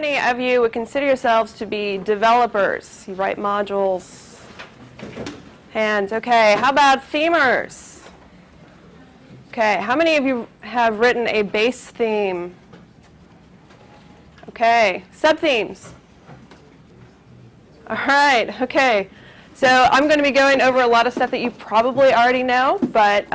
many of you would consider yourselves to be developers? You write modules. Hands. Okay, how about themers? Okay, how many of you have written a base theme? Okay, subthemes. All right, okay. So I'm going to be going over a lot of stuff that you probably already know, but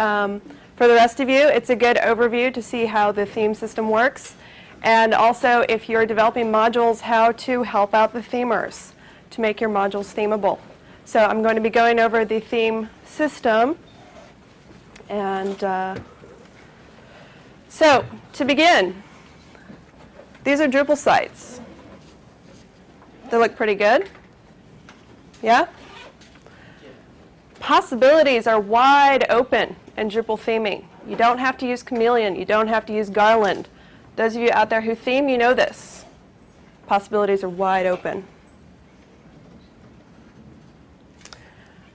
for the rest of you, it's a good overview to see how the theme system works. And also, if you're developing modules, how to help out the themers to make your modules themable. So I'm going to be going over the theme system. And so to begin, these are Drupal sites. They look pretty good. Yeah? Possibilities are wide open in Drupal theming. You don't have to use Chameleon. You don't have to use Garland. Those of you out there who theme, you know this. Possibilities are wide open.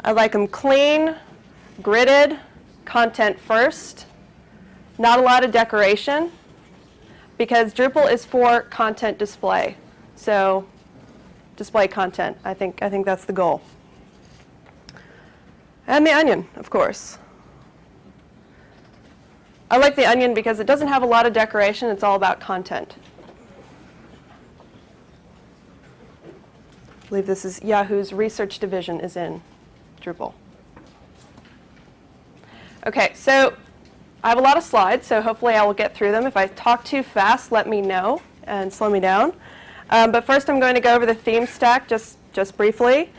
I like them clean, gridded, content first. Not a lot of decoration, because Drupal is for content display. So display content, I think that's the goal. And the onion, of course. I like the onion because it doesn't have a lot of decoration. It's all about content. I believe this is Yahoo's research division is in Drupal. Okay, so I have a lot of slides, so hopefully I will get through them. If I talk too fast, let me know and slow me down. But first I'm going to go over the theme stack just briefly.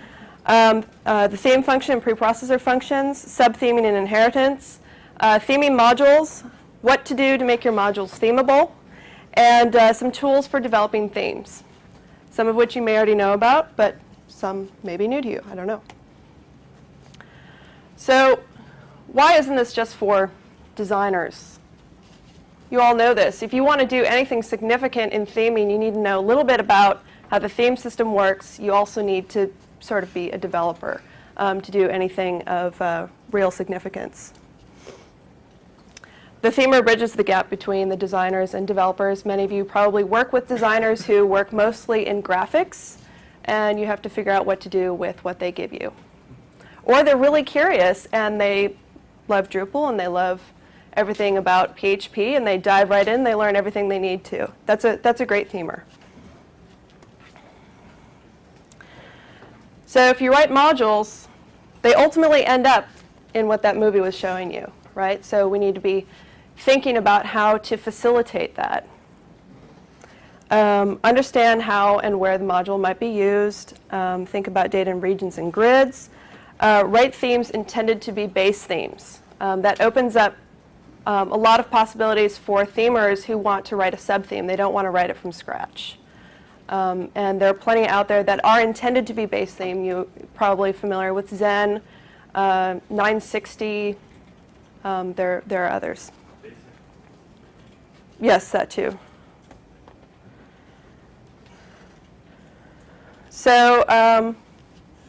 The theme function and preprocessor functions, sub-theming and inheritance, theming modules, what to do to make your modules themable, and some tools for developing themes, some of which you may already know about, but some may be new to you. I don't know. So why isn't this just for designers? You all know this. If you want to do anything significant in theming, you need to know a little bit about how the theme system works. You also need to sort of be a developer to do anything of real significance. The themer bridges the gap between the designers and developers. Many of you probably work with designers who work mostly in graphics, and you have to figure out what to do with what they give you. Or they're really curious, and they love Drupal, and they love everything about PHP, and they dive right in, they learn everything they need to. That's a great themer. So if you write modules, they ultimately end up in what that movie was showing you, right? So we need to be thinking about how to facilitate that. Understand how and where the module might be used. Think about data in regions and grids. Write themes intended to be base themes. That opens up a lot of possibilities for themers who want to write a sub-theme. They don't want to write it from scratch. And there are plenty out there that are intended to be base theme. You're probably familiar with Zen, 960. There are others. Yes, that too. So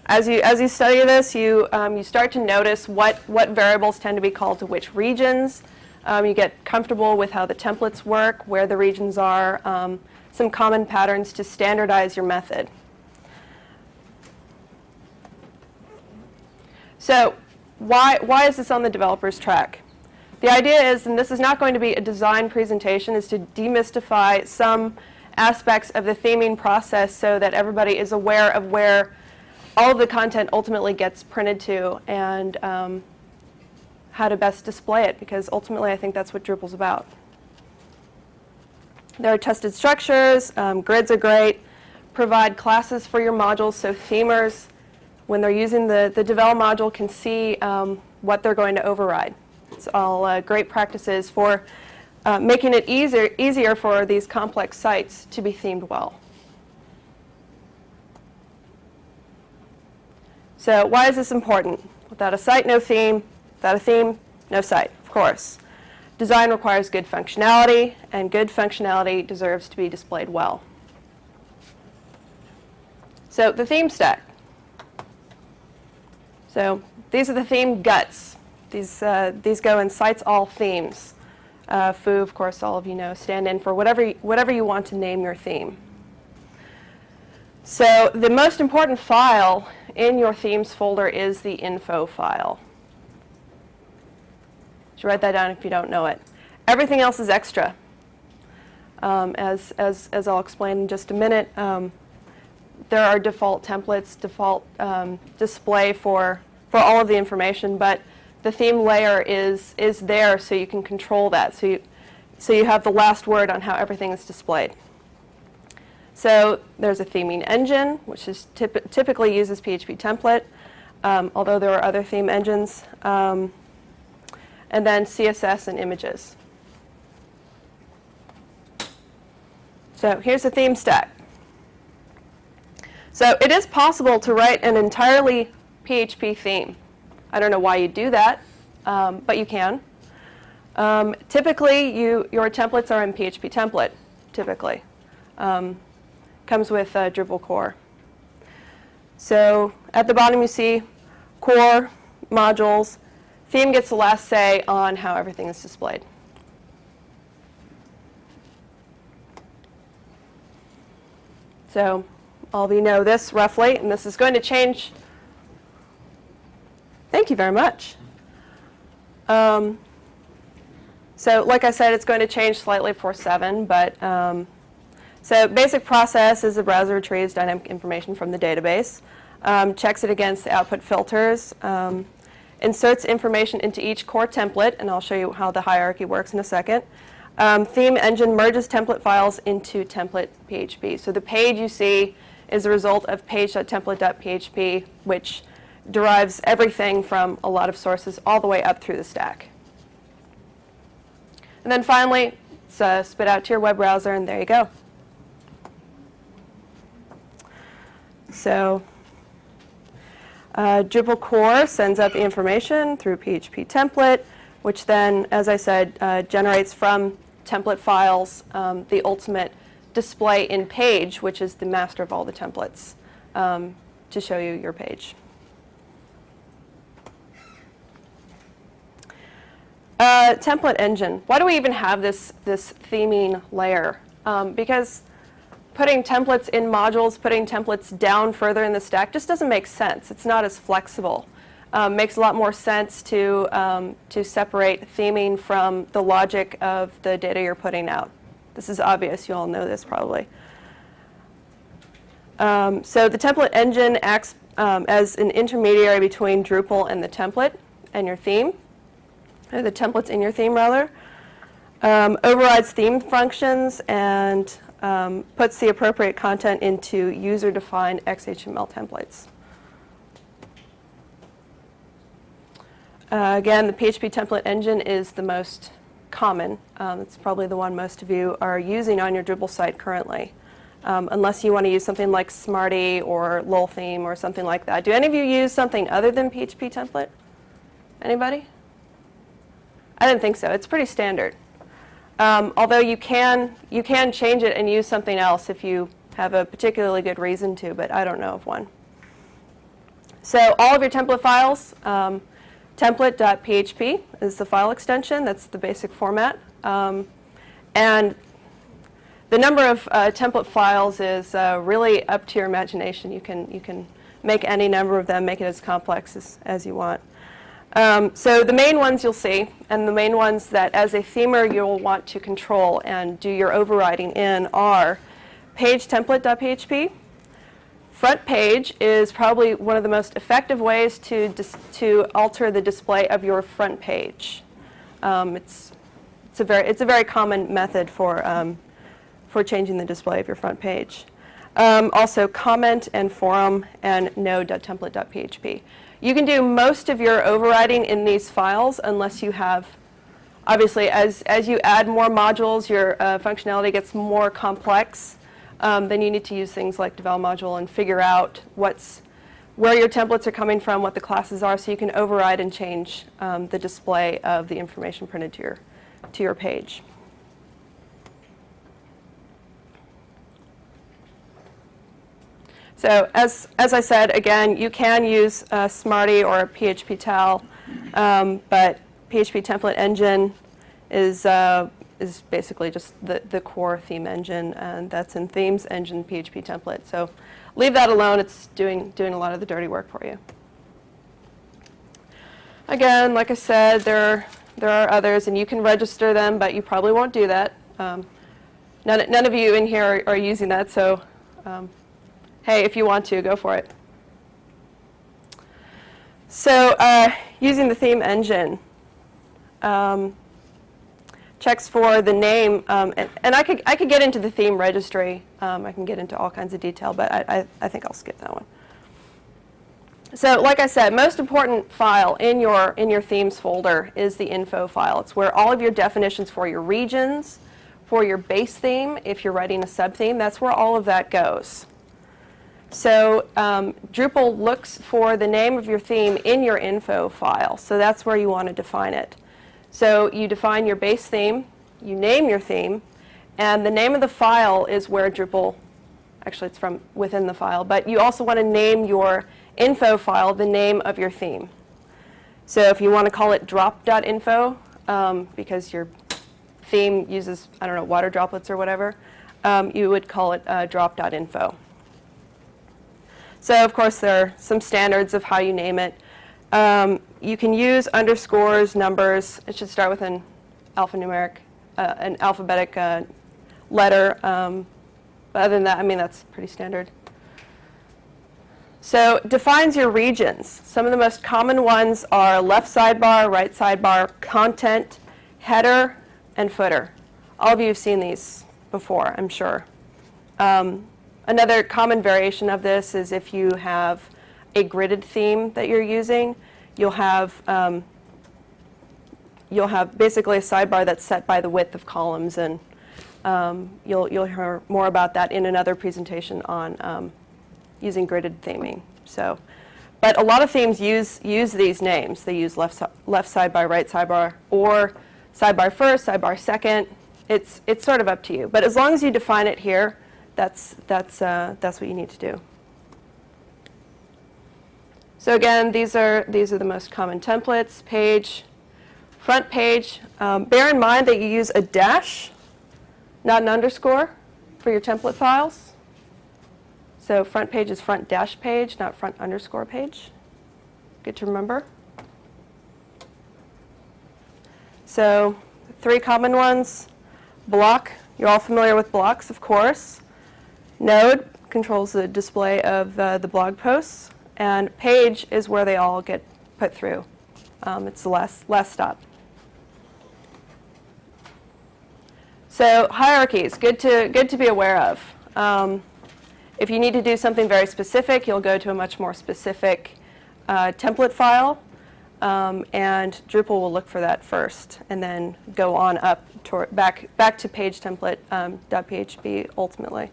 as you study this, you start to notice what variables tend to be called to which regions. You get comfortable with how the templates work, where the regions are, some common patterns to standardize your method. So why is this on the developer's track? The idea is, and this is not going to be a design presentation, is to demystify some aspects of the theming process so that everybody is aware of where all of the content ultimately gets printed to and how to best display it, because ultimately I think that's what Drupal's about. There are tested structures, grids are great, provide classes for your modules so themers, when they're using the devel module, can see what they're going to override. It's all great practices for making it easier for these complex sites to be themed well. So why is this important? Without a site, no theme. Without a theme, no site, of course. Design requires good functionality, and good functionality deserves to be displayed well. So the theme stack. So these are the theme guts. These go in sites all themes. Foo, of course, all of you know, stand in for whatever you want to name your theme. So the most important file in your themes folder is the info file. So write that down if you don't know it. Everything else is extra. As I'll explain in just a minute, there are default templates, default display for all of the information, but the theme layer is there so you can control that. So you have the last word on how everything is displayed. So there's a theming engine, which is typically uses PHP template, although there are other theme engines, and then CSS and images. So here's the theme stack. So it is possible to write an entirely PHP theme. I don't know why you do that, but you can. Typically, your templates are in PHP template, typically. Comes with Drupal core. So at the bottom you see core, modules. Theme gets the last say on how everything is displayed. So all of you know this roughly, and this is going to change. Thank you very much. So like I said, it's going to change slightly for 7, but so basic process is the browser retrieves dynamic information from the database, checks it against the output filters, inserts information into each core template, and I'll show you how the hierarchy works in a second. Theme engine merges template files into template PHP. So the page you see is a result of page.template.php, which derives everything from a lot of sources all the way up through the stack. And then finally, it's spit out to your web browser, and there you go. So Drupal core sends out the information through PHP template, which then, as I said, generates from template files the ultimate display in page, which is the master of all the templates, to show you your page. Template engine. Why do we even have this theming layer? Because putting templates in modules, putting templates down further in the stack just doesn't make sense. It's not as flexible. Makes a lot more sense to separate theming from the logic of the data you're putting out. This is obvious. You all know this probably. So the template engine acts as an intermediary between Drupal and the template and your theme, or the templates in your theme rather. Overrides theme functions and puts the appropriate content into user-defined XHTML templates. Again, the PHP template engine is the most common. It's probably the one most of you are using on your Drupal site currently, unless you want to use something like Smarty or lol theme or something like that. Do any of you use something other than PHP template? Anybody? I didn't think so. It's pretty standard. Although you can change it and use something else if you have a particularly good reason to, but I don't know of one. So all of your template files, template.php is the file extension. That's the basic format. And the number of template files is really up to your imagination. You can make any number of them, make it as complex as you want. So the main ones you'll see, and the main ones that as a themer you'll want to control and do your overriding in are page template.php. Front page is probably one of the most effective ways to alter the display of your front page. It's a very common method for changing the display of your front page. Also comment and forum and node.template.php. You can do most of your overriding in these files unless you have, obviously, as you add more modules, your functionality gets more complex. Then you need to use things like devel module and figure out where your templates are coming from, what the classes are, so you can override and change the display of the information printed to your page. So as I said, again, you can use Smarty or PHP Tal, but PHP template engine is basically just the core theme engine, and that's in themes engine PHP template. So leave that alone. It's doing a lot of the dirty work for you. Again, like I said, there are others, and you can register them, but you probably won't do that. None of you in here are using that, so hey, if you want to, go for it. So using the theme engine, checks for the name, and I could get into the theme registry. I can get into all kinds of detail, but I think I'll skip that one. So like I said, most important file in your themes folder is the info file. It's where all of your definitions for your regions, for your base theme, if you're writing a sub-theme, that's where all of that goes. So Drupal looks for the name of your theme in your info file. So that's where you want to define it. So you define your base theme, you name your theme, and the name of the file is where Drupal, actually it's from within the file, but you also want to name your info file the name of your theme. So if you want to call it drop.info, because your theme uses, I don't know, water droplets or whatever, you would call it drop.info. So of course there are some standards of how you name it. You can use underscores, numbers. It should start with an alphabetic letter. But other than that, I mean, that's pretty standard. So defines your regions. Some of the most common ones are left sidebar, right sidebar, content, header, and footer. All of you have seen these before, I'm sure. Another common variation of this is if you have a gridded theme that you're using, you'll have basically a sidebar that's set by the width of columns, and you'll hear more about that in another presentation on using gridded theming. So, but a lot of themes use these names. They use left sidebar, right sidebar, or sidebar first, sidebar second. It's sort of up to you. But as long as you define it here, that's what you need to do. So again, these are the most common templates. Page, front page. Bear in mind that you use a dash, not an underscore, for your template files. So front page is front dash page, not front underscore page. Good to remember. So 3 common ones. Block, you're all familiar with blocks, of course. Node controls the display of the blog posts. And page is where they all get put through. It's the last stop. So hierarchies, good to be aware of. If you need to do something very specific, you'll go to a much more specific template file, and Drupal will look for that first, and then go on up toward back to page template .php ultimately.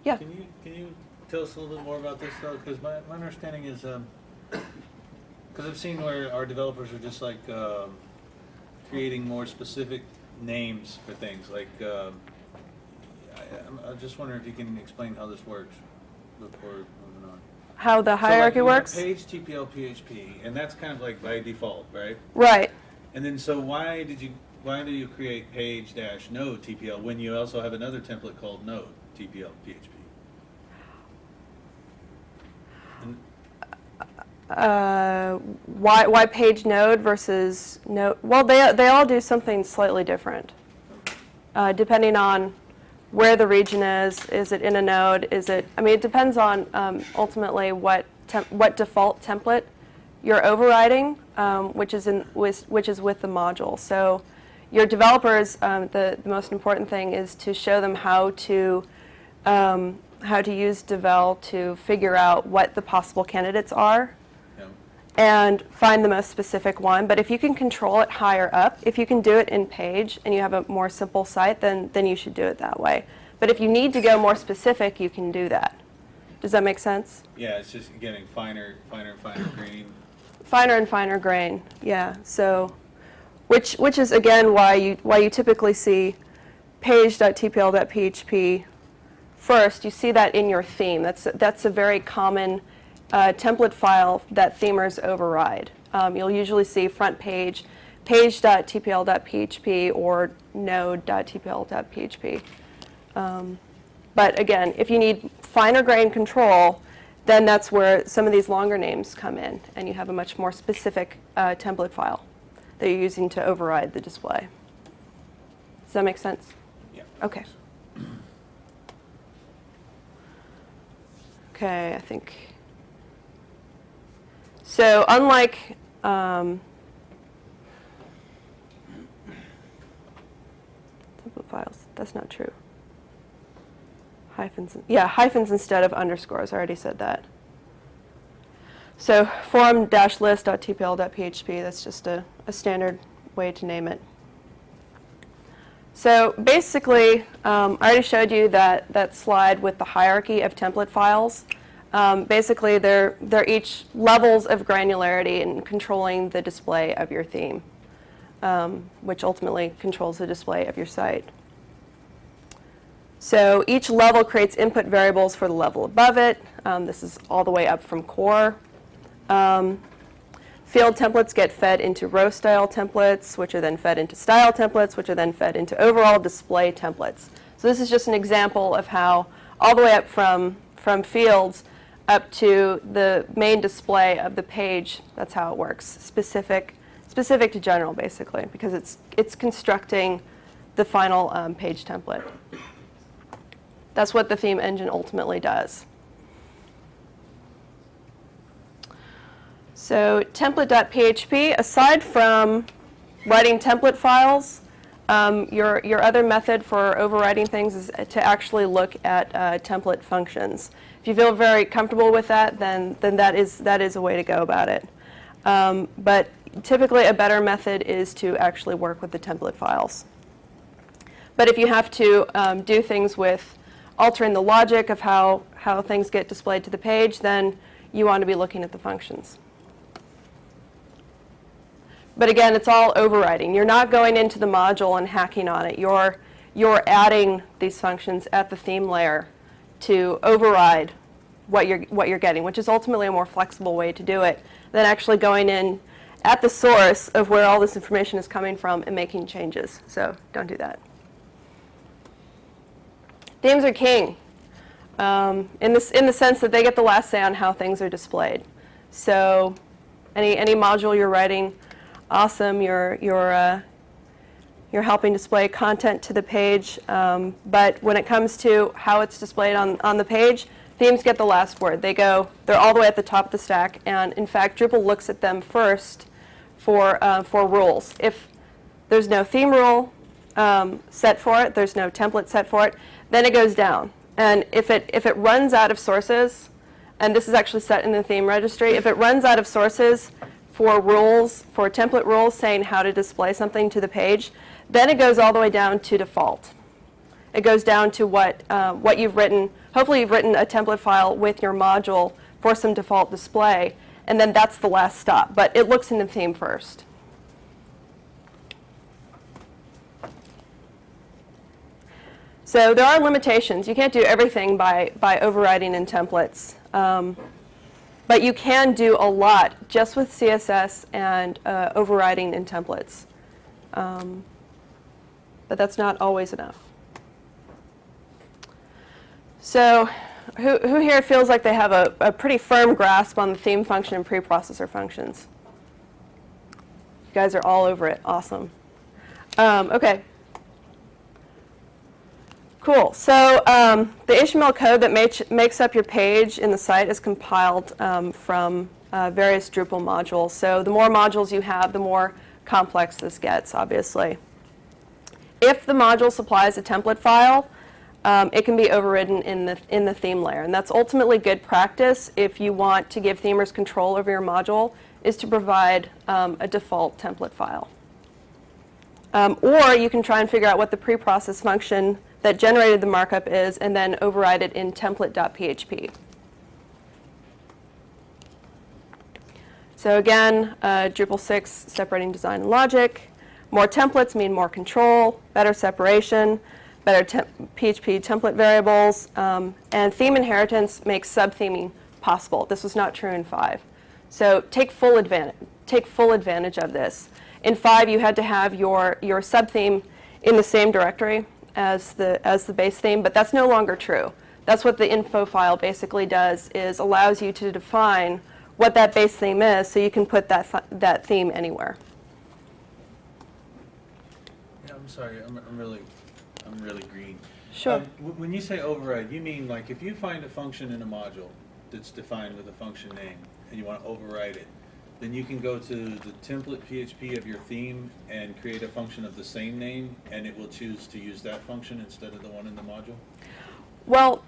Can you tell us a little bit more about this though? Because my understanding is, because I've seen where our developers are just like creating more specific names for things. Like, I'm just wondering if you can explain how this works before moving on. How the hierarchy works? Page TPL PHP, and that's kind of like by default, right? Right. And then so why do you create page - node TPL when you also have another template called node TPL PHP? Why page node versus node? Well, they all do something slightly different, depending on where the region is. Is it in a node? Is it? I mean, it depends on ultimately what default template you're overriding, which is with the module. So your developers, the most important thing is to show them how to use Devel to figure out what the possible candidates are. And find the most specific one. But if you can control it higher up, if you can do it in page and you have a more simple site, then you should do it that way. But if you need to go more specific, you can do that. Does that make sense? Yeah, it's just getting finer and finer grain. Finer and finer grain, yeah. So, which is again why you typically see page.tpl.php first. You see that in your theme. That's a very common template file that themers override. You'll usually see front page, page.tpl.php, or node.tpl.php. But again, if you need finer grained control, then that's where some of these longer names come in, and you have a much more specific template file that you're using to override the display. Does that make sense? Yeah. Okay. Okay, I think. So unlike template files, that's not true. Hyphens, yeah, hyphens instead of underscores. I already said that. So form-list.tpl.php, that's just a standard way to name it. So basically, I already showed you that slide with the hierarchy of template files. Basically, they're each levels of granularity in controlling the display of your theme, which ultimately controls the display of your site. So each level creates input variables for the level above it. This is all the way up from core. Field templates get fed into row style templates, which are then fed into style templates, which are then fed into overall display templates. So this is just an example of how all the way up from fields up to the main display of the page, that's how it works. Specific to general, basically, because it's constructing the final page template. That's what the theme engine ultimately does. So template.php, aside from writing template files, your other method for overriding things is to actually look at template functions. If you feel very comfortable with that, then that is a way to go about it. But typically a better method is to actually work with the template files. But if you have to do things with altering the logic of how things get displayed to the page, then you want to be looking at the functions. But again, it's all overriding. You're not going into the module and hacking on it. You're adding these functions at the theme layer to override what you're getting, which is ultimately a more flexible way to do it than actually going in at the source of where all this information is coming from and making changes. So don't do that. Themes are king in the sense that they get the last say on how things are displayed. So any module you're writing, awesome, you're helping display content to the page, but when it comes to how it's displayed on the page, themes get the last word. They're all the way at the top of the stack, and in fact, Drupal looks at them first for rules. If there's no theme rule set for it, there's no template set for it, then it goes down. And if it runs out of sources, and this is actually set in the theme registry, if it runs out of sources for rules, for template rules saying how to display something to the page, then it goes all the way down to default. It goes down to what you've written. Hopefully you've written a template file with your module for some default display, and then that's the last stop. But it looks in the theme first. So there are limitations. You can't do everything by overriding in templates. But you can do a lot just with CSS and overriding in templates. But that's not always enough. So who here feels like they have a pretty firm grasp on the theme function and preprocessor functions? You guys are all over it. Awesome. OK. Cool. So the HTML code that makes up your page in the site is compiled from various Drupal modules. So the more modules you have, the more complex this gets, obviously. If the module supplies a template file, it can be overridden in the theme layer. And that's ultimately good practice if you want to give themers control over your module, is to provide a default template file. Or you can try and figure out what the preprocess function that generated the markup is, and then override it in template.php. So again, Drupal 6, separating design and logic. More templates mean more control, better separation, better PHP template variables, and theme inheritance makes sub-theming possible. This was not true in 5. So take full advantage of this. In 5, you had to have your sub-theme in the same directory. as the base theme, but that's no longer true. That's what the info file basically does, is allows you to define what that base theme is, so you can put that theme anywhere. Yeah, I'm sorry, I'm really green. Sure. When you say override, you mean like if you find a function in a module that's defined with a function name and you want to override it, then you can go to the template PHP of your theme and create a function of the same name, and it will choose to use that function instead of the one in the module? Well,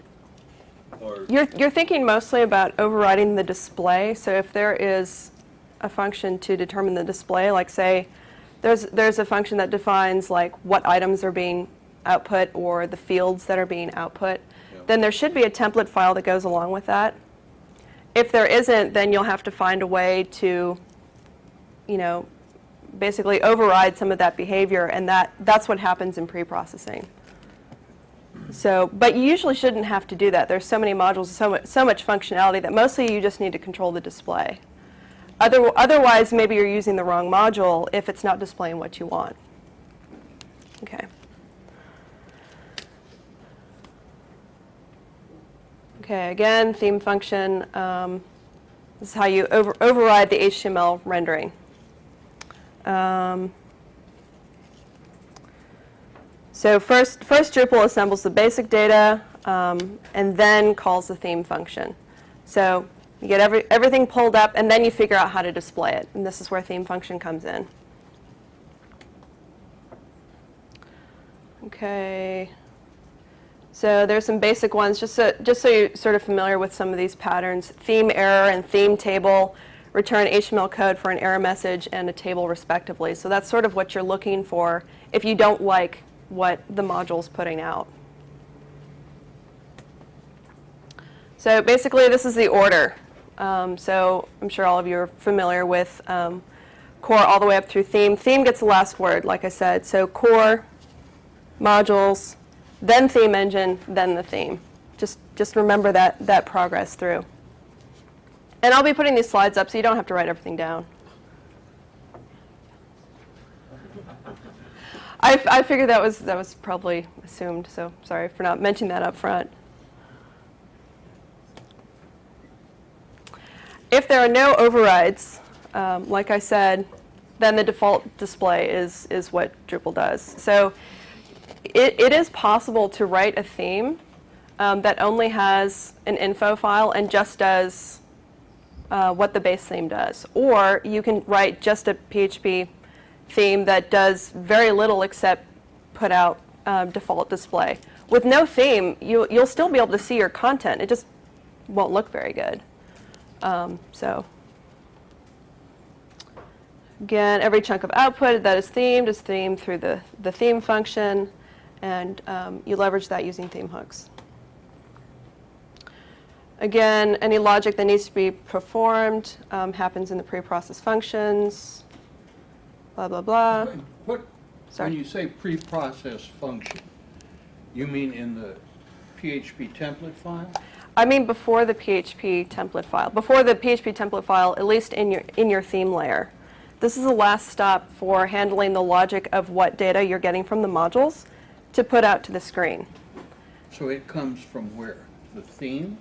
Or you're thinking mostly about overriding the display. So if there is a function to determine the display, like say there's a function that defines like what items are being output or the fields that are being output, then there should be a template file that goes along with that. If there isn't, then you'll have to find a way to, basically override some of that behavior, and that's what happens in pre-processing. So, but you usually shouldn't have to do that. There's so many modules, so much functionality that mostly you just need to control the display. Otherwise, maybe you're using the wrong module if it's not displaying what you want. Okay. Okay, again, theme function. This is how you override the HTML rendering. So first Drupal assembles the basic data and then calls the theme function. So you get everything pulled up, and then you figure out how to display it. And this is where theme function comes in. Okay. So there's some basic ones, just so you're sort of familiar with some of these patterns. Theme error and theme table return HTML code for an error message and a table respectively. So that's sort of what you're looking for if you don't like what the module's putting out. So basically this is the order. So I'm sure all of you are familiar with core all the way up through theme. Theme gets the last word, like I said. So core, modules, then theme engine, then the theme. Just remember that progress through. And I'll be putting these slides up so you don't have to write everything down. I figured that was probably assumed, so sorry for not mentioning that up front. If there are no overrides, like I said, then the default display is what Drupal does. So it is possible to write a theme that only has an info file and just does what the base theme does. Or you can write just a PHP theme that does very little except put out default display. With no theme, you'll still be able to see your content. It just won't look very good. So again, every chunk of output that is themed through the theme function, and you leverage that using theme hooks. Again, any logic that needs to be performed happens in the pre-process functions, blah, blah, blah. When you say pre-process function, you mean in the PHP template file? I mean before the PHP template file. Before the PHP template file, at least in your theme layer. This is the last stop for handling the logic of what data you're getting from the modules to put out to the screen. So it comes from where? The theme?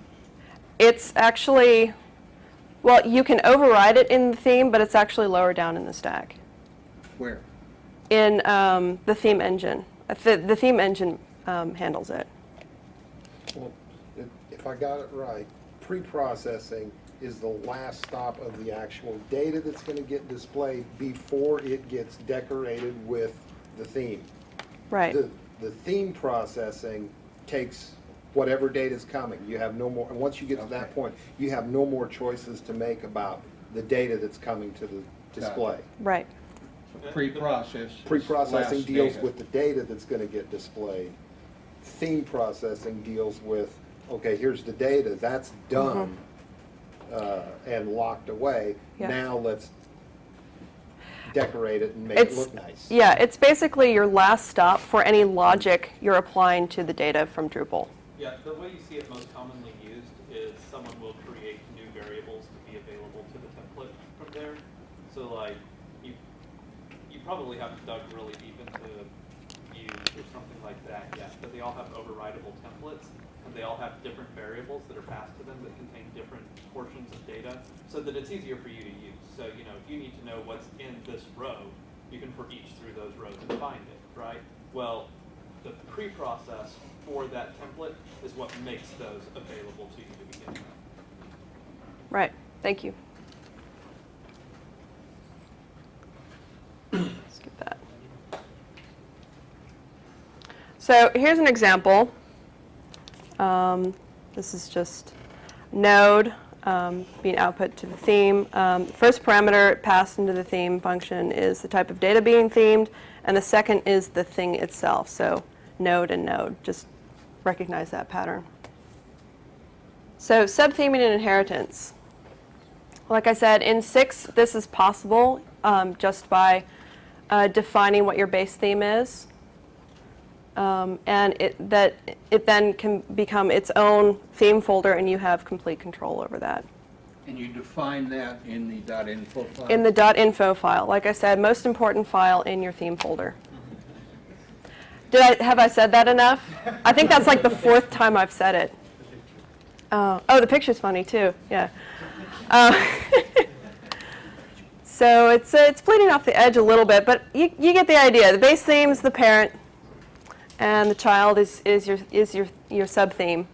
It's actually, well, you can override it in the theme, but it's actually lower down in the stack. Where? In the theme engine. The theme engine handles it. Well, if I got it right, pre-processing is the last stop of the actual data that's going to get displayed before it gets decorated with the theme. Right. The theme processing takes whatever data is coming. You have no more, and once you get to that point, you have no more choices to make about the data that's coming to the display. Right. So pre-process. Pre-processing last deals data. with the data that's going to get displayed. Theme processing deals with, okay, here's the data, that's done and locked away. Yeah. Now let's decorate it and make it look nice. Yeah, it's basically your last stop for any logic you're applying to the data from Drupal. Yeah, the way you see it most commonly used is someone will create new variables to be available to the template from there. So like, you probably haven't dug really deep into views or something like that yet, but they all have overridable templates, and they all have different variables that are passed to them that contain different portions of data, so that it's easier for you to use. So, you know, if you need to know what's in this row, you can for each through those rows and find it, right? Well, the pre-process for that template is what makes those available to you to begin with. Right. Thank you. Skip that. So here's an example. This is just node being output to the theme. First parameter passed into the theme function is the type of data being themed, and the second is the thing itself. So node and node. Just recognize that pattern. So subtheming and inheritance. Like I said, in 6, this is possible just by defining what your base theme is. And it then can become its own theme folder, and you have complete control over that. And you define that in the .info file? In the .info file. Like I said, most important file in your theme folder. Have I said that enough? I think that's like the 4th time I've said it. Oh, the picture's funny too. Yeah. So it's bleeding off the edge a little bit, but you get the idea. The base theme is the parent, and the child is your sub theme.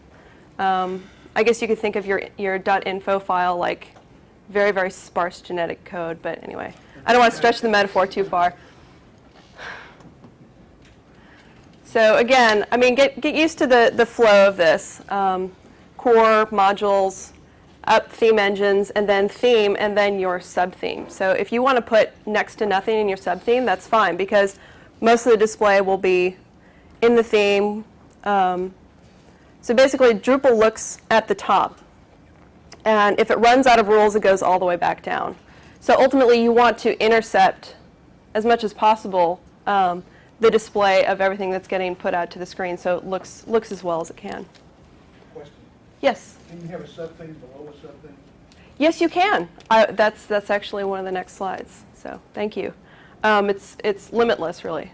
I guess you could think of your .info file like very, very sparse genetic code, but anyway, I don't want to stretch the metaphor too far. So again, I mean, get used to the flow of this. Core, modules, up theme engines, and then your sub-theme. So if you want to put next to nothing in your sub-theme, that's fine, because most of the display will be in the theme. So basically, Drupal looks at the top. And if it runs out of rules, it goes all the way back down. So ultimately, you want to intercept, as much as possible, the display of everything that's getting put out to the screen, so it looks as well as it can. Question. Yes? Can you have a subtheme below a subtheme? Yes, you can. That's actually one of the next slides. So thank you. It's limitless, really.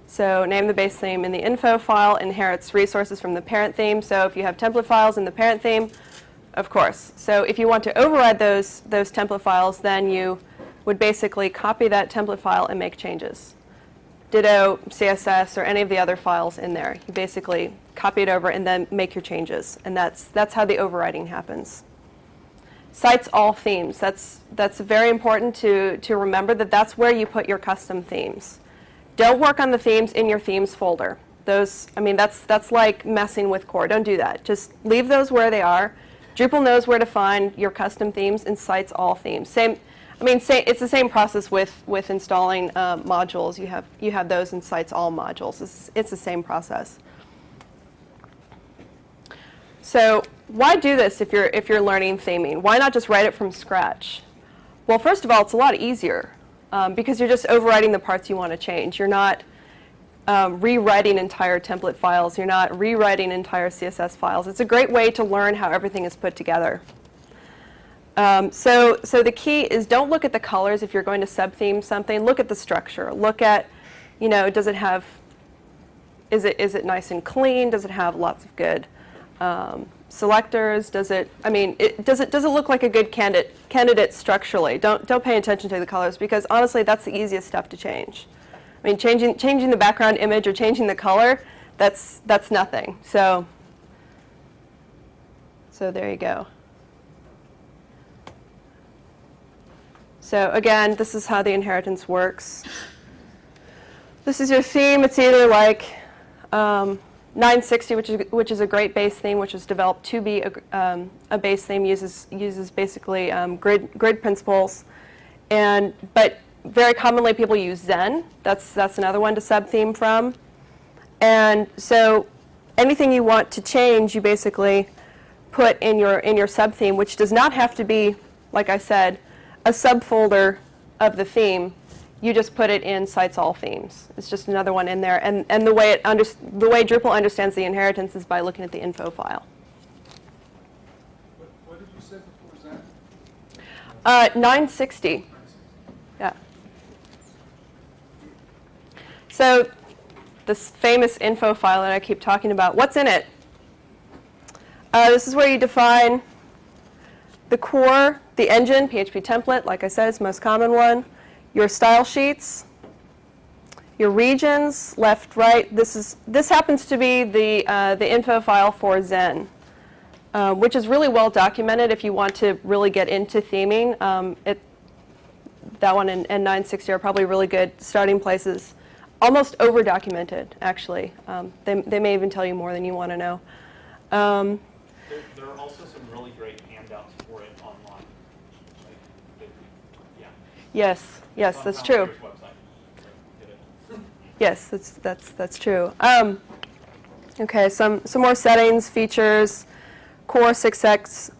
So name the base theme in the info file, inherits resources from the parent theme. So if you have template files in the parent theme, of course. So if you want to override those template files, then you would basically copy that template file and make changes. Ditto CSS or any of the other files in there. You basically copy it over and then make your changes. And that's how the overriding happens. Cites all themes. That's very important to remember that that's where you put your custom themes. Don't work on the themes in your themes folder. Those, I mean, that's like messing with core. Don't do that. Just leave those where they are. Drupal knows where to find your custom themes and cites all themes. It's the same process with installing modules. You have those and cites all modules. It's the same process. So why do this if you're learning theming? Why not just write it from scratch? Well, first of all, it's a lot easier because you're just overriding the parts you want to change. You're not rewriting entire template files. You're not rewriting entire CSS files. It's a great way to learn how everything is put together. So the key is don't look at the colors if you're going to sub-theme something. Look at the structure. Look at, does it have, is it nice and clean? Does it have lots of good selectors? Does it look like a good candidate structurally? Don't pay attention to the colors, because honestly, that's the easiest stuff to change. I mean, changing the background image or changing the color, that's nothing. So there you go. So again, this is how the inheritance works. This is your theme. It's either like 960, which is a great base theme, which was developed to be a base theme, uses basically grid principles, but very commonly people use Zen. That's another one to sub-theme from. And so anything you want to change, you basically put in your sub-theme, which does not have to be, like I said, a subfolder of the theme. You just put it in cites all themes. It's just another one in there. And the way Drupal understands the inheritance is by looking at the info file. What did you say before Zen? 960. Yeah. So this famous info file that I keep talking about, what's in it? This is where you define the core, the engine, PHP template, like I said, it's the most common one, your style sheets, your regions, left, right. This happens to be the info file for Zen, which is really well documented if you want to really get into theming. That one and 960 are probably really good starting places. Almost over-documented, actually. They may even tell you more than you want to know. There are also some really great handouts for it online. Yeah. Yes, It's on that's true. Palantir's website. Get it. Yes, that's true. Okay, some more settings, features, core 6x,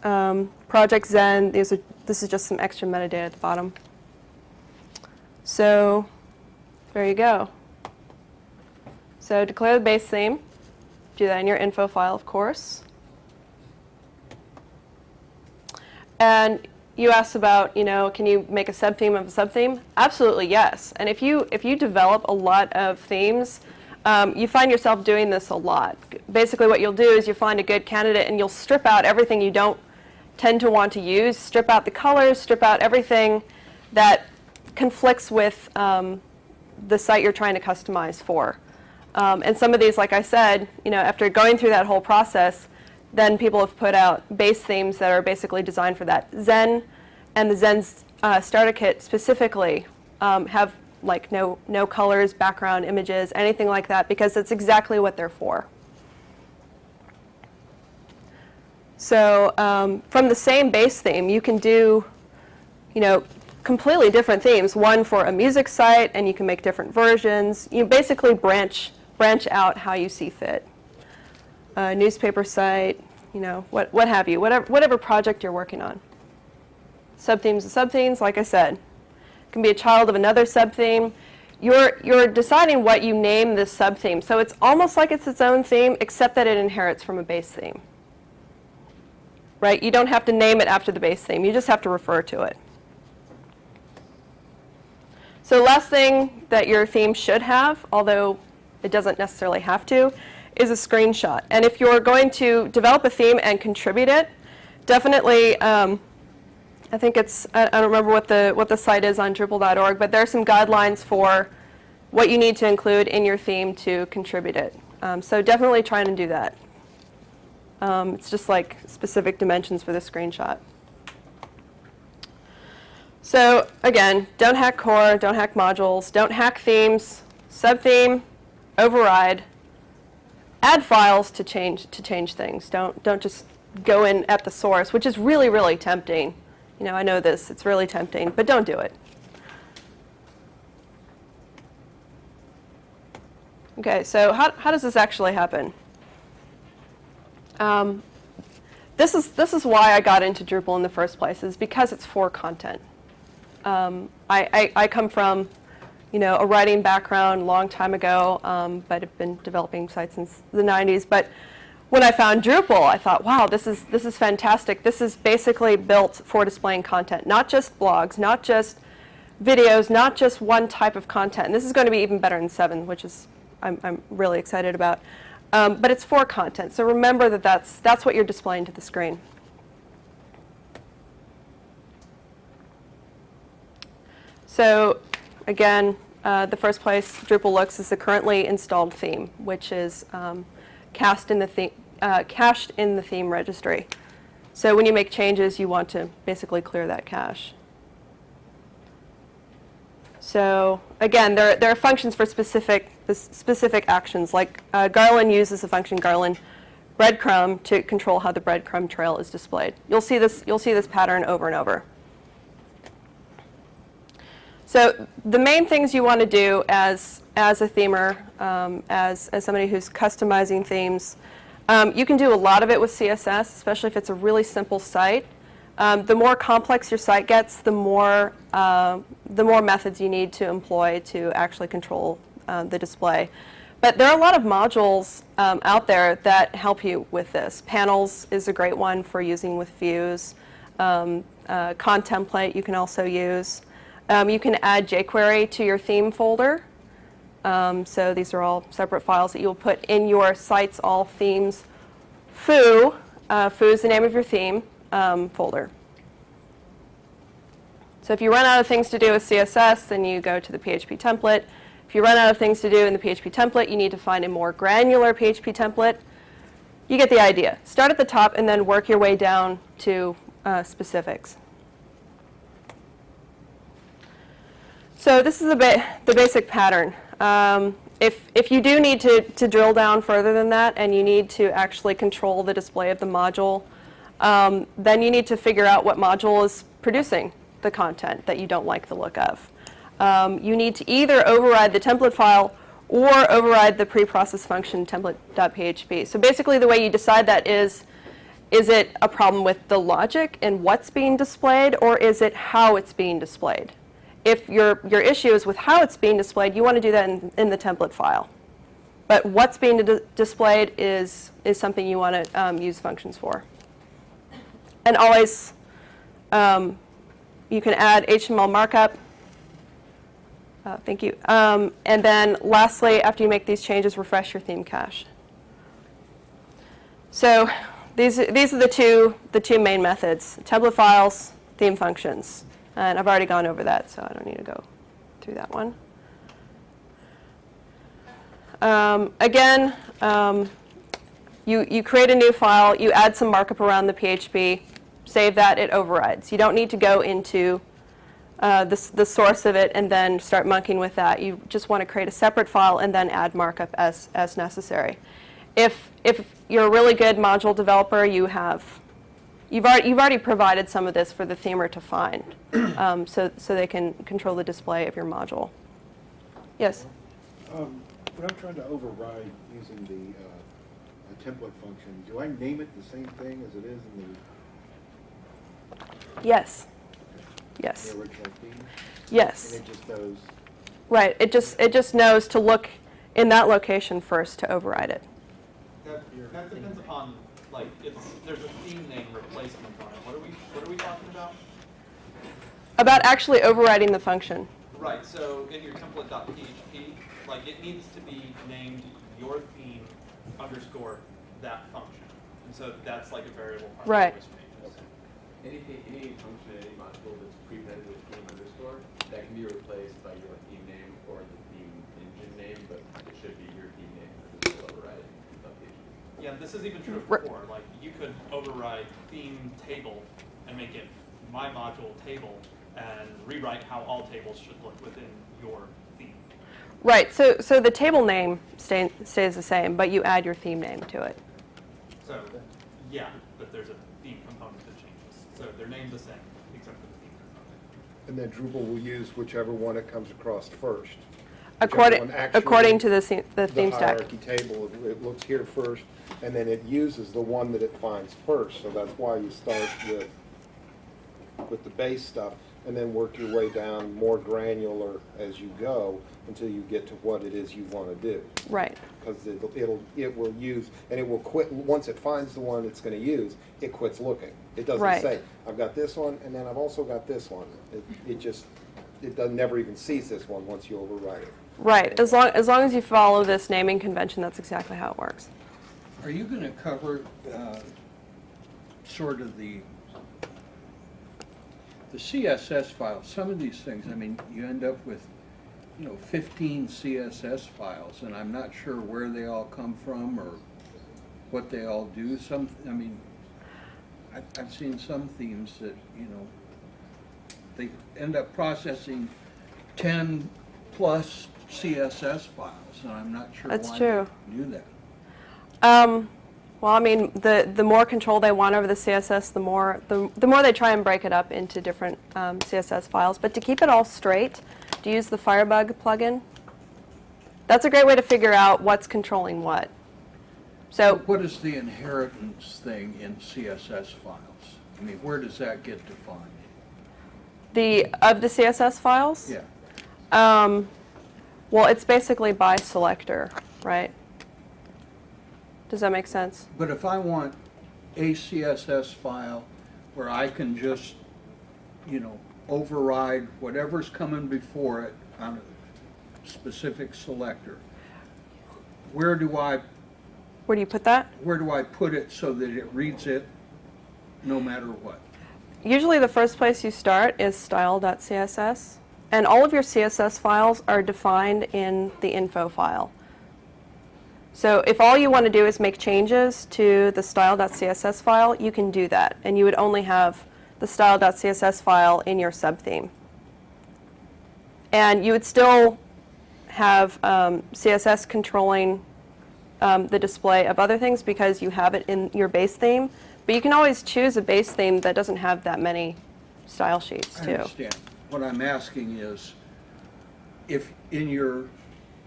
project Zen. This is just some extra metadata at the bottom. So there you go. So declare the base theme. Do that in your info file, of course. And you asked about, can you make a subtheme of a subtheme? Absolutely, yes. And if you develop a lot of themes, you find yourself doing this a lot. Basically, what you'll do is you find a good candidate and you'll strip out everything you don't tend to want to use, strip out the colors, strip out everything that conflicts with the site you're trying to customize for. And some of these, like I said, after going through that whole process, then people have put out base themes that are basically designed for that. Zen and the Zen starter kit specifically have like no colors, background images, anything like that, because it's exactly what they're for. So from the same base theme, you can do, completely different themes. One for a music site, and you can make different versions. You basically branch out how you see fit. Newspaper site, what have you, whatever project you're working on. Subthemes and subthemes, like I said, can be a child of another subtheme. You're deciding what you name this subtheme, so it's almost like it's its own theme, except that it inherits from a base theme. Right? You don't have to name it after the base theme. You just have to refer to it. So the last thing that your theme should have, although it doesn't necessarily have to, is a screenshot. And if you're going to develop a theme and contribute it, definitely, I think it's, I don't remember what the site is on Drupal.org, but there are some guidelines for what you need to include in your theme to contribute it. So definitely try and do that. It's just like specific dimensions for the screenshot. So again, don't hack core, don't hack modules, don't hack themes, subtheme, override, add files to change things. Don't just go in at the source, which is really, really tempting. I know this, it's really tempting, but don't do it. Okay, so how does this actually happen? This is why I got into Drupal in the first place, is because it's for content. I come from, a writing background a long time ago, but I've been developing sites since the 90s. But when I found Drupal, I thought, wow, this is fantastic. This is basically built for displaying content, not just blogs, not just videos, not just one type of content. And this is going to be even better in 7, which is I'm really excited about. But it's for content, so remember that that's what you're displaying to the screen. So again, the first place Drupal looks is the currently installed theme, which is cached in the theme registry. So when you make changes, you want to basically clear that cache. So again, there are functions for specific actions. Like Garland uses the function Garland breadcrumb to control how the breadcrumb trail is displayed. You'll see this pattern over and over. So the main things you want to do as a themer, as somebody who's customizing themes, you can do a lot of it with CSS, especially if it's a really simple site. The more complex your site gets, the more methods you need to employ to actually control the display. But there are a lot of modules out there that help you with this. Panels is a great one for using with views. Contemplate you can also use. You can add jQuery to your theme folder. So these are all separate files that you'll put in your sites all themes foo. Foo is the name of your theme folder. So if you run out of things to do with CSS, then you go to the PHP template. If you run out of things to do in the PHP template, you need to find a more granular PHP template. You get the idea. Start at the top and then work your way down to specifics. So this is the basic pattern. If you do need to drill down further than that and you need to actually control the display of the module, then you need to figure out what module is producing the content that you don't like the look of. You need to either override the template file or override the preprocess function template.php. So basically the way you decide that is it a problem with the logic and what's being displayed, or is it how it's being displayed? If your issue is with how it's being displayed, you want to do that in the template file. But what's being displayed is something you want to use functions for. And always, you can add HTML markup. Thank you. And then lastly, after you make these changes, refresh your theme cache. So these are the two main methods: template files, theme functions. And I've already gone over that, so I don't need to go through that one. Again, you create a new file, you add some markup around the PHP, save that, it overrides. You don't need to go into the source of it and then start monkeying with that. You just want to create a separate file and then add markup as necessary. If you're a really good module developer, you've already provided some of this for the themer to find, so they can control the display of your module. Yes? When I'm trying to override using the template function, do I name it the same thing as it is in Yes. Yes. the original theme? Yes. And it just knows, Right. It just knows to look in that location first to override it. That depends upon, like, there's a theme name replacement on it. What are we talking about? About actually overriding the function. Right, so in your template.php, like, it needs to be named your theme underscore that function. And so that's like a variable. Right. Any function, any module that's prepended with theme underscore, that can be replaced by your theme name or the theme engine name, but it should be your theme name because it's overriding .php. Yeah, this is even true for core. Like, you could override theme table and make it my module table and rewrite how all tables should look within your theme. Right. So the table name stays the same, but you add your theme name to it. So, yeah, but there's a theme component that changes. So they're named the same, except for the theme component. And then Drupal will use whichever one it comes across first. According to the theme The stack. hierarchy table, it looks here first, and then it uses the one that it finds first. So that's why you start with the base stuff, and then work your way down more granular as you go until you get to what it is you want to do. Right. Because it will use, and it will quit, once it finds the one it's going to use, it quits looking. It doesn't Right. say, I've got this one, and then I've also got this one. It doesn't never even sees this one once you override it. Right. As long as you follow this naming convention, that's exactly how it works. Are you going to cover sort of the CSS files? Some of these things, I mean, you end up with 15 CSS files, and I'm not sure where they all come from or what they all do. I've seen some themes that, they end up processing 10 plus CSS files, and I'm not sure That's why true. they do that. Well, I mean, the more control they want over the CSS, the more they try and break it up into different CSS files. But to keep it all straight, to use the Firebug plugin, that's a great way to figure out what's controlling what. So What is the inheritance thing in CSS files? I mean, where does that get defined? of the CSS files? Yeah. Well, it's basically by selector, right? Does that make sense? But if I want a CSS file where I can just, override whatever's coming before it specific selector, where do I Where do you put that? put it so that it reads it no matter what? Usually the first place you start is style.css, and all of your CSS files are defined in the info file. So if all you want to do is make changes to the style.css file, you can do that, and you would only have the style.css file in your subtheme. And you would still have CSS controlling the display of other things because you have it in your base theme. But you can always choose a base theme that doesn't have that many style sheets I too. understand. What I'm asking is, if in your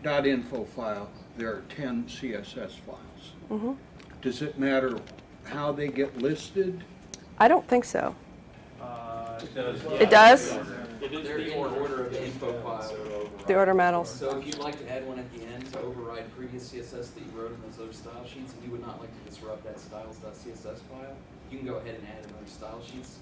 .info file, there are 10 CSS files, does it matter how they get listed? I don't think so. It does. It does? It is They're the in order. order of the info file. The order matters. So if you'd like to add one at the end to override previous CSS that you wrote in those other style sheets, and you would not like to disrupt that styles.css file, you can go ahead and add another style sheets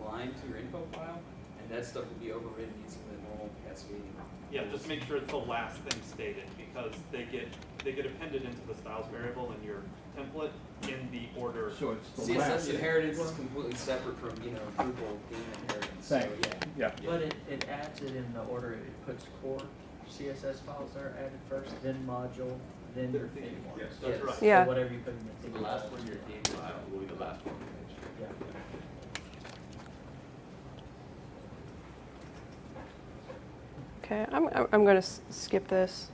line to your info file, and that stuff will be overridden using the normal cascading. Yeah, just make sure it's the last thing stated, because they get appended into the styles variable in your template in the order. So it's the CSS last. inheritance is completely separate from, Drupal theme inheritance, so Thank yeah. Yeah. But it adds it in the order, it puts core CSS files that are added first, then module, then Their theme theme. one. Yes, that's right. So Yeah. whatever you put in the theme. The last one in your theme file will be the last one. Yeah. Okay, I'm going to skip this.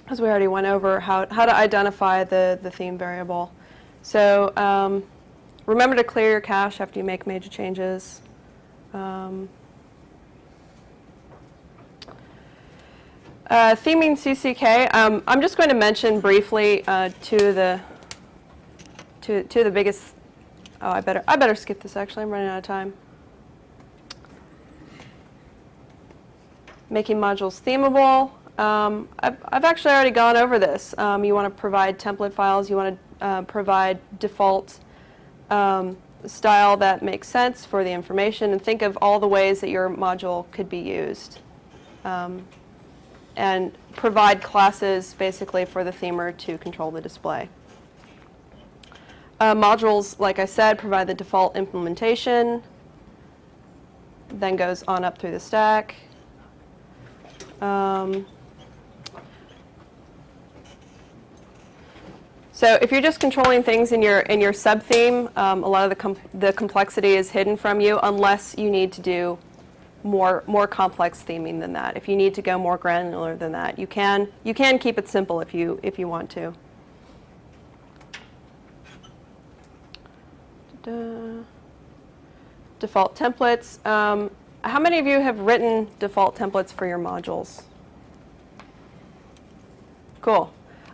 As we already went over how to identify the theme variable. So remember to clear your cache after you make major changes. Theming CCK. I'm just going to mention briefly two of the biggest. Oh, I better skip this. Actually, I'm running out of time. Making modules themable. I've actually already gone over this. You want to provide template files. You want to provide default style that makes sense for the information, and think of all the ways that your module could be used. And provide classes basically for the themer to control the display. Modules, like I said, provide the default implementation, then goes on up through the stack. So if you're just controlling things in your sub-theme, a lot of the complexity is hidden from you unless you need to do more complex theming than that. If you need to go more granular than that, you can keep it simple if you want to. Default templates. How many of you have written default templates for your modules? Cool.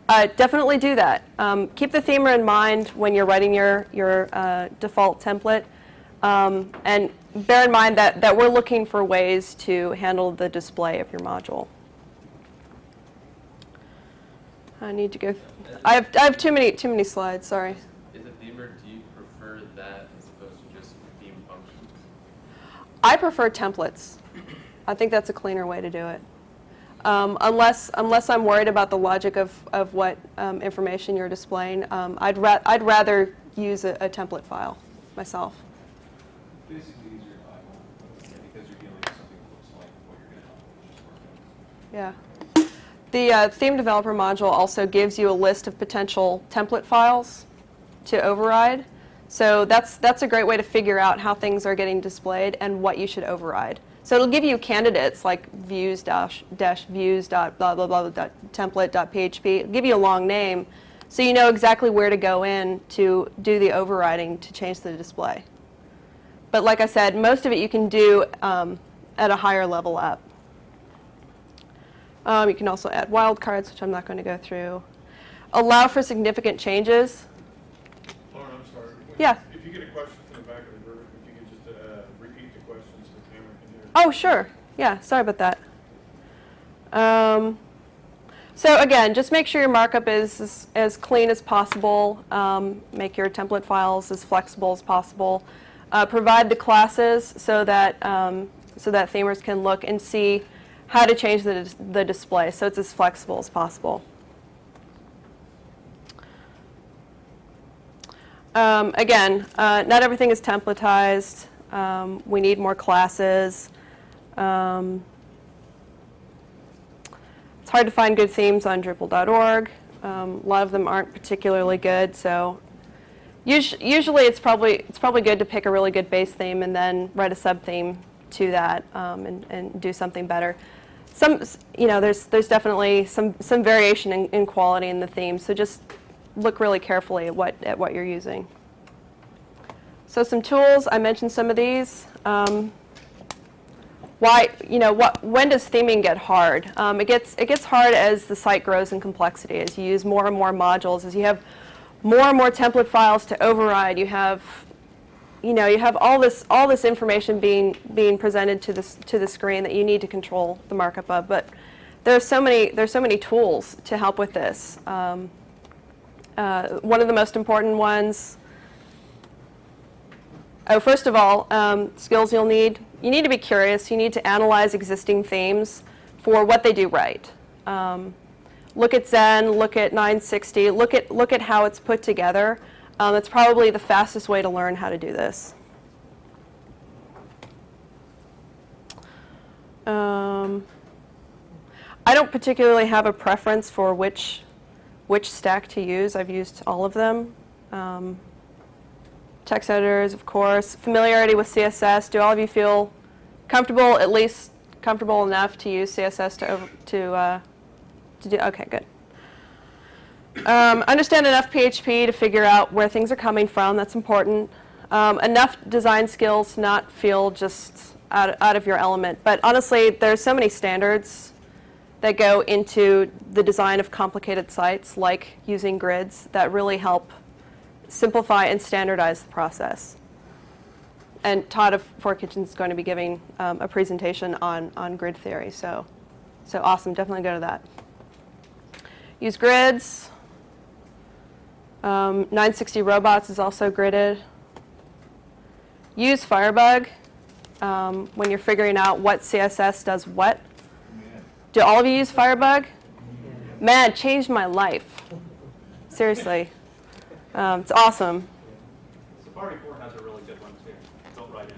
Definitely do that. Keep the themer in mind when you're writing your default template. And bear in mind that we're looking for ways to handle the display of your module. I need to go. I have too many slides. Sorry. Is a themer, do you prefer that as opposed to just theme functions? I prefer templates. I think that's a cleaner way to do it. Unless I'm worried about the logic of what information you're displaying, I'd rather use a template file myself. Basically easier to eyeball because you're dealing with something that looks like what you're going to accomplish. Yeah. The theme developer module also gives you a list of potential template files to override. So that's a great way to figure out how things are getting displayed and what you should override. So it'll give you candidates like views dash views dot blah blah blah dot template dot php. It'll give you a long name, so you know exactly where to go in to do the overriding to change the display. But like I said, most of it you can do at a higher level up. You can also add wildcards, which I'm not going to go through. Allow for significant changes. Lauren, I'm sorry. Yeah. If you get a question from the back of the group, if you could just repeat the questions so the camera can hear. Oh, sure. Yeah, sorry about that. So again, just make sure your markup is as clean as possible. Make your template files as flexible as possible. Provide the classes so that themers can look and see how to change the display so it's as flexible as possible. Again, not everything is templatized. We need more classes. It's hard to find good themes on Drupal.org. A lot of them aren't particularly good, so usually it's probably good to pick a really good base theme and then write a sub-theme to that and do something better. There's definitely some variation in quality in the theme, so just look really carefully at what you're using. So some tools, I mentioned some of these. When does theming get hard? It gets hard as the site grows in complexity, as you use more and more modules, as you have more and more template files to override. You have all this information being presented to the screen that you need to control the markup of. But there's so many tools to help with this. One of the most important ones. First of all, skills you'll need. You need to be curious. You need to analyze existing themes for what they do right. Look at Zen, look at 960, look at how it's put together. It's probably the fastest way to learn how to do this. I don't particularly have a preference for which stack to use. I've used all of them. Text editors, of course. Familiarity with CSS. Do all of you feel comfortable, at least comfortable enough to use CSS to do? Okay, good. Understand enough PHP to figure out where things are coming from. That's important. Enough design skills to not feel just out of your element. But honestly, there's so many standards that go into the design of complicated sites, like using grids, that really help simplify and standardize the process. And Todd of Four Kitchens is going to be giving a presentation on grid theory, so awesome, definitely go to that. Use grids. 960 robots is also gridded. Use Firebug when you're figuring out what CSS does what. Do all of you use Firebug? Man, it changed my life. Seriously. It's awesome. Safari 4 has a really good one too. Built right in.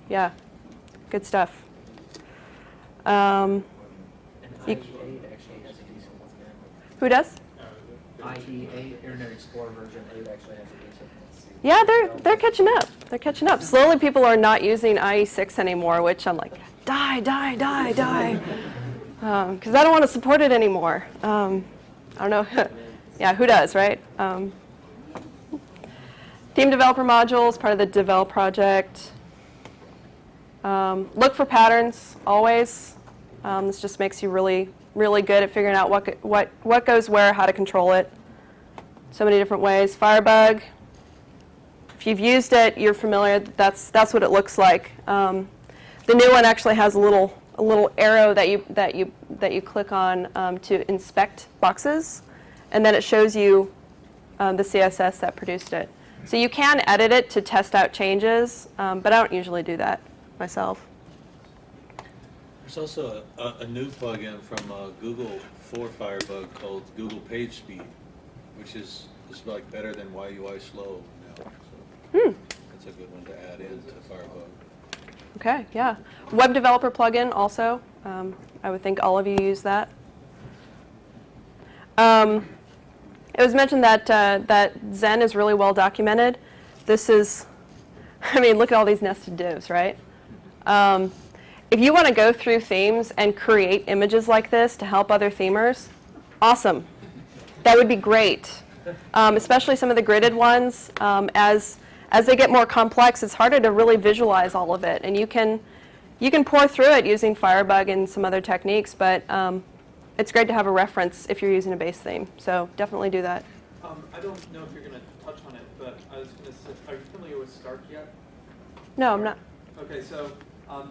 Yeah, good stuff. And IE8 actually has a decent one. Who does? IE8, Internet Explorer version 8 actually has a decent one. Yeah, they're catching up. They're catching up. Slowly, people are not using IE6 anymore, which I'm like, die. Because I don't want to support it anymore. I don't know. Yeah, who does, right? Theme developer modules, part of the Devel project. Look for patterns, always. This just makes you really good at figuring out what goes where, how to control it. So many different ways. Firebug. If you've used it, you're familiar. That's what it looks like. The new one actually has a little arrow that you click on to inspect boxes, and then it shows you the CSS that produced it. So you can edit it to test out changes, but I don't usually do that myself. There's also a new plugin from Google for Firebug called Google Page Speed, which is like better than YUI Slow now. So that's a good one to add in to Firebug. Okay, yeah. Web developer plugin also. I would think all of you use that. It was mentioned that Zen is really well documented. This is, look at all these nested divs, right? If you want to go through themes and create images like this to help other themers, awesome. That would be great. Especially some of the gridded ones. As they get more complex, it's harder to really visualize all of it. And you can pour through it using Firebug and some other techniques, but it's great to have a reference if you're using a base theme. So definitely do that. I don't know if you're going to touch on it, but I was going to say, are you familiar with Start yet? No, I'm not. Okay, so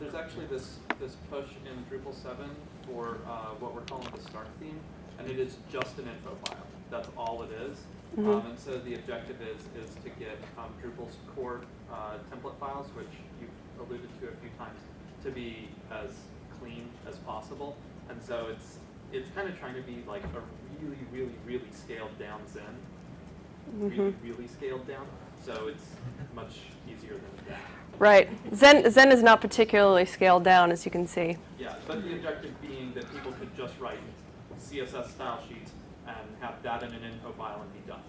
there's actually this push in Drupal 7 for what we're calling the Start theme, and it is just an info file. That's all it is. And so the objective is to get Drupal's core template files, which you've alluded to a few times, to be as clean as possible. And so it's kind of trying to be like a really, really, really scaled down Zen. Really, really scaled down. So it's much easier than that. Right. Zen is not particularly scaled down, as you can see. Yeah, but the objective being that people could just write CSS style sheets and have that in an info file and be done.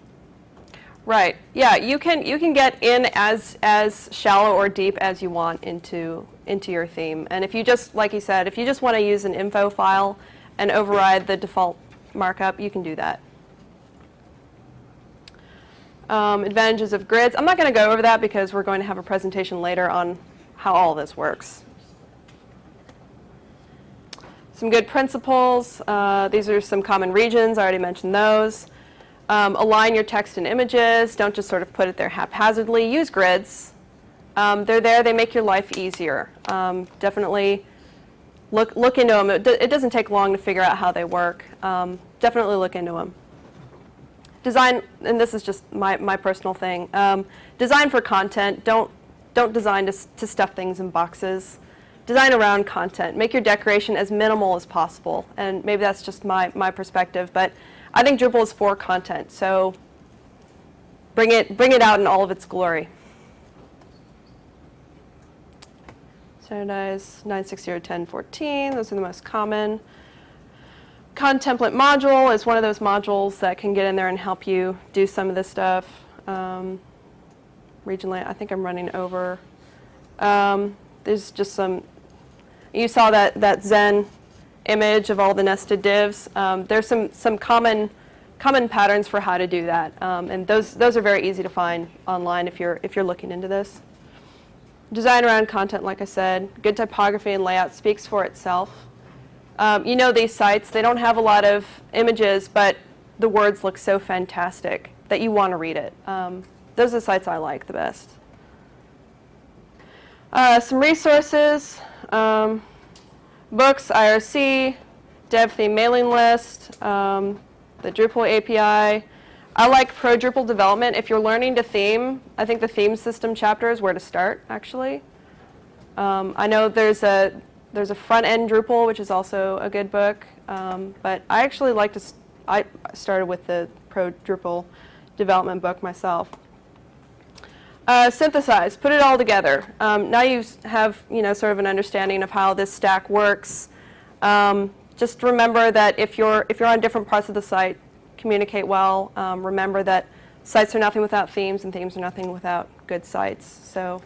Right. Yeah, you can get in as shallow or deep as you want into your theme. And if you just, like you said, if you just want to use an info file and override the default markup, you can do that. Advantages of grids. I'm not going to go over that because we're going to have a presentation later on how all this works. Some good principles. These are some common regions. I already mentioned those. Align your text and images. Don't just sort of put it there haphazardly. Use grids. They're there. They make your life easier. Definitely look into them. It doesn't take long to figure out how they work. Definitely look into them. Design, and this is just my personal thing. Design for content. Don't design to stuff things in boxes. Design around content. Make your decoration as minimal as possible. And maybe that's just my perspective, but I think Drupal is for content, so bring it out in all of its glory. Standardize 960.10.14. Those are the most common. Content template module is one of those modules that can get in there and help you do some of this stuff. Regionally, I think I'm running over. There's just some. You saw that Zen image of all the nested divs. There's some common patterns for how to do that, and those are very easy to find online if you're looking into this. Design around content, like I said, good typography and layout speaks for itself. You know, these sites, they don't have a lot of images, but the words look so fantastic that you want to read it. Those are the sites I like the best. Some resources, books, IRC, dev theme mailing list, the Drupal API. I like pro Drupal development. If you're learning to theme, I think the theme system chapter is where to start, actually. I know there's a front-end Drupal, which is also a good book, but I actually like to, I started with the pro Drupal development book myself. Synthesize, put it all together. Now you have, sort of an understanding of how this stack works. Just remember that if you're on different parts of the site, communicate well. Remember that sites are nothing without themes, and themes are nothing without good sites. So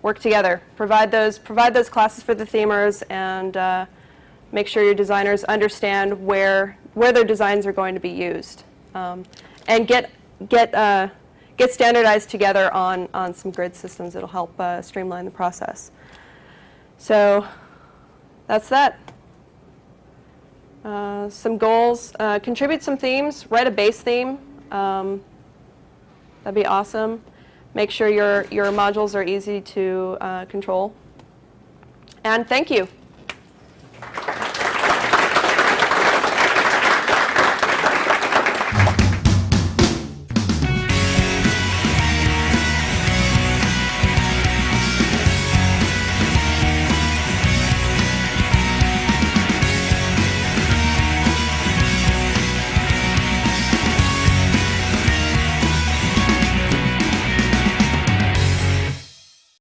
work together. Provide those classes for the themers, and make sure your designers understand where their designs are going to be used, and get standardized together on some grid systems that'll help streamline the process. So that's that. Some goals. Contribute some themes. Write a base theme. That'd be awesome. Make sure your modules are easy to control. And thank you.